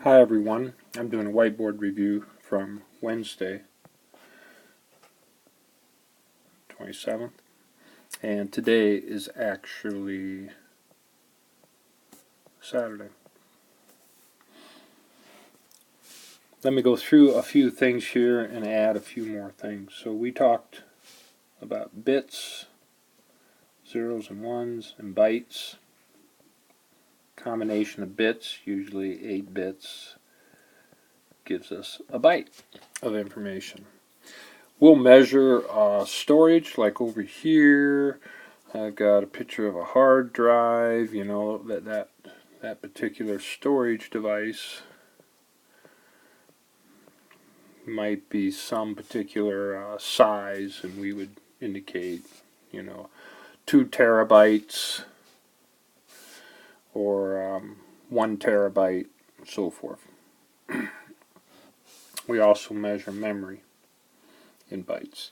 Hi everyone, I'm doing a whiteboard review from Wednesday 27th, and today is actually Saturday. Let me go through a few things here and add a few more things. So we talked about bits, zeros and ones, and bytes. Combination of bits, usually 8 bits, gives us a byte of information. We'll measure storage, like over here. I've got a picture of a hard drive. You know that particular storage device might be some particular size, and we would indicate, 2 terabytes or 1 terabyte, and so forth. We also measure memory in bytes.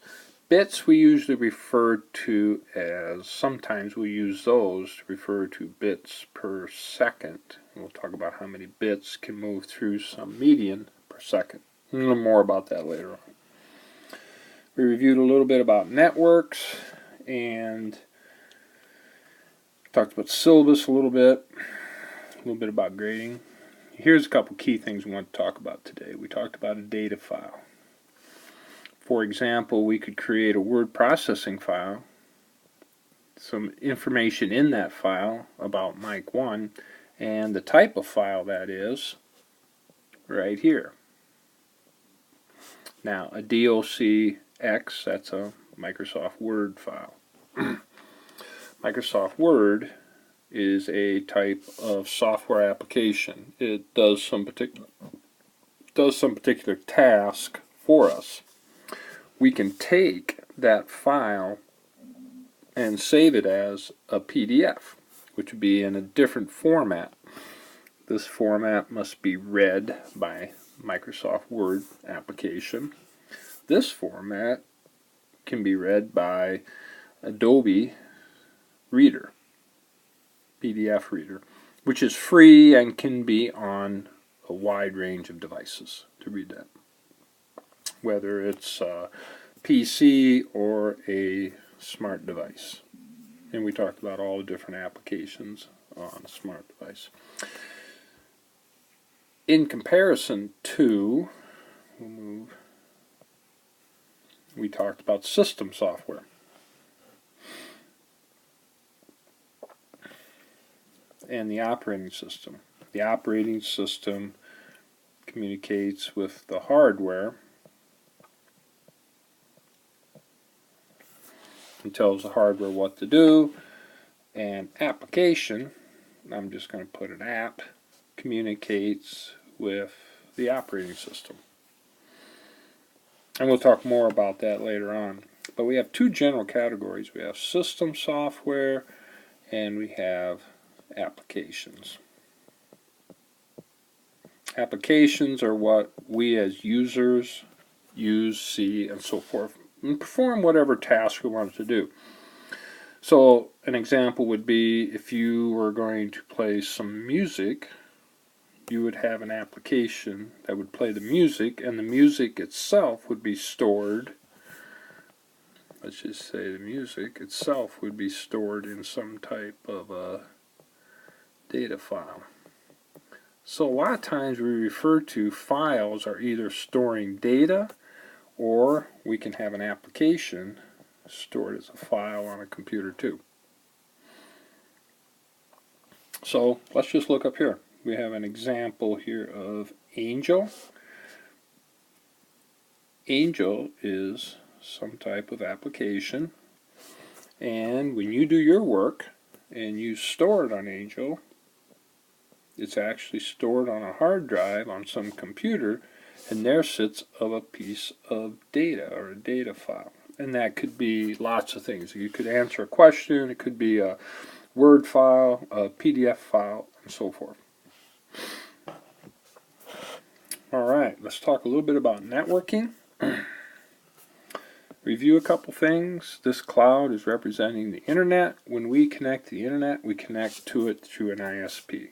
Bits we usually refer to as, sometimes we use those to refer to bits per second. We'll talk about how many bits can move through some median per second. A little more about that later on. We reviewed a little bit about networks and talked about syllabus a little bit about grading. Here's a couple key things we want to talk about today. We talked about a data file. For example, we could create a word processing file, some information in that file about mic 1, and the type of file that is right here. Now, a docx, that's a Microsoft Word file. Microsoft Word is a type of software application. It does some particular task for us. We can take that file and save it as a PDF, which would be in a different format. This format must be read by Microsoft Word application. This format can be read by Adobe Reader, PDF Reader, which is free and can be on a wide range of devices to read that, whether it's a PC or a smart device. And we talked about all the different applications on a smart device. In comparison to, we talked about system software. And the operating system. The operating system communicates with the hardware and tells the hardware what to do. And application, I'm just going to put an app, communicates with the operating system. And we'll talk more about that later on. But we have two general categories. We have system software and we have applications. Applications are what we as users use, see, and so forth, and perform whatever task we want it to do. So an example would be if you were going to play some music, you would have an application that would play the music, and the music itself would be stored. Let's just say the music itself would be stored in some type of a data file. So a lot of times we refer to files are either storing data, or we can have an application stored as a file on a computer too. So let's just look up here. We have an example here of Angel. Angel is some type of application, and when you do your work and you store it on Angel, it's actually stored on a hard drive on some computer, and there sits a piece of data or a data file. And that could be lots of things. You could answer a question, it could be a Word file, a PDF file, and so forth. Alright, let's talk a little bit about networking. Review a couple things. This cloud is representing the internet. When we connect to the internet, we connect to it through an ISP.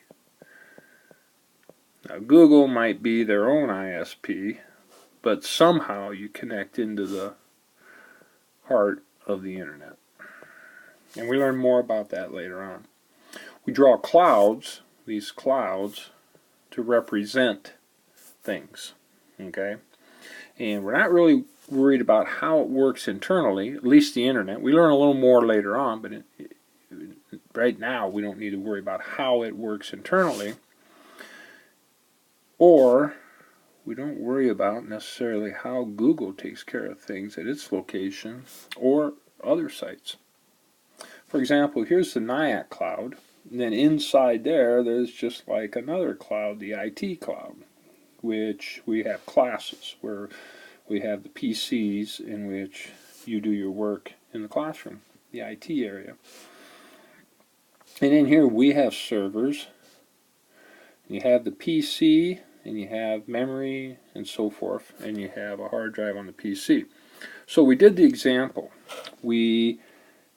Now, Google might be their own ISP, but somehow you connect into the heart of the internet. And we learn more about that later on. We draw clouds, these clouds, to represent things. Okay? And we're not really worried about how it works internally, at least the internet. We learn a little more later on, but right now we don't need to worry about how it works internally. Or we don't worry about necessarily how Google takes care of things at its location or other sites. For example, here's the NIACC cloud, and then inside there's just like another cloud, the IT cloud, which we have classes where we have the PCs in which you do your work in the classroom, the IT area. And in here we have servers. You have the PC, and you have memory, and so forth, and you have a hard drive on the PC. So we did the example. We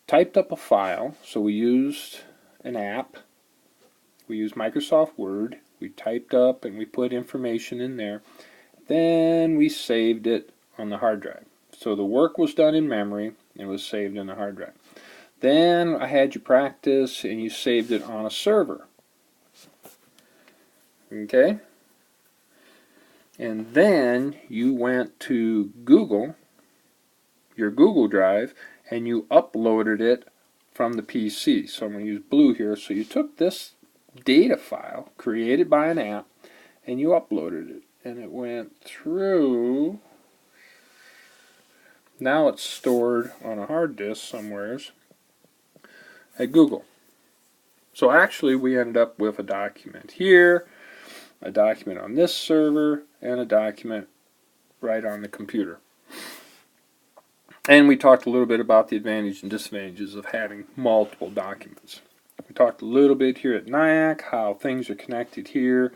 typed up a file, so we used an app. We used Microsoft Word. We typed up and we put information in there. Then we saved it on the hard drive. So the work was done in memory and was saved in the hard drive. Then I had you practice and you saved it on a server. Okay? And then you went to Google, your Google Drive, and you uploaded it from the PC. So I'm going to use blue here. So you took this data file created by an app and you uploaded it. And it went through. Now it's stored on a hard disk somewheres at Google. So actually we ended up with a document here, a document on this server, and a document right on the computer. And we talked a little bit about the advantages and disadvantages of having multiple documents. We talked a little bit here at NIACC how things are connected here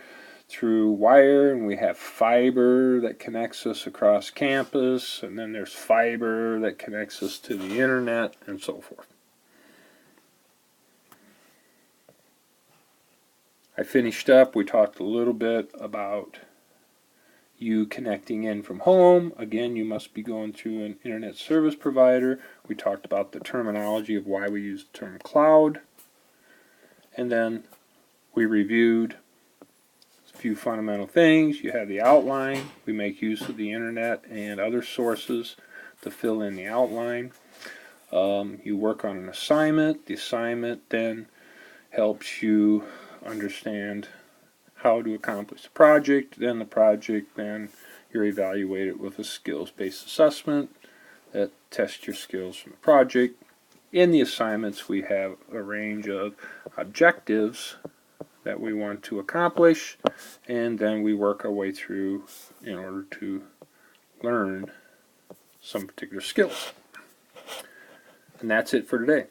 through wire, and we have fiber that connects us across campus, and then there's fiber that connects us to the internet, and so forth. I finished up, we talked a little bit about you connecting in from home. Again, you must be going through an internet service provider. We talked about the terminology of why we use the term cloud. And then we reviewed a few fundamental things. You have the outline. We make use of the internet and other sources to fill in the outline. You work on an assignment. The assignment then helps you understand how to accomplish the project. Then the project, then you're evaluated with a skills-based assessment that tests your skills from the project. In the assignments we have a range of objectives that we want to accomplish, and then we work our way through in order to learn some particular skills. And that's it for today.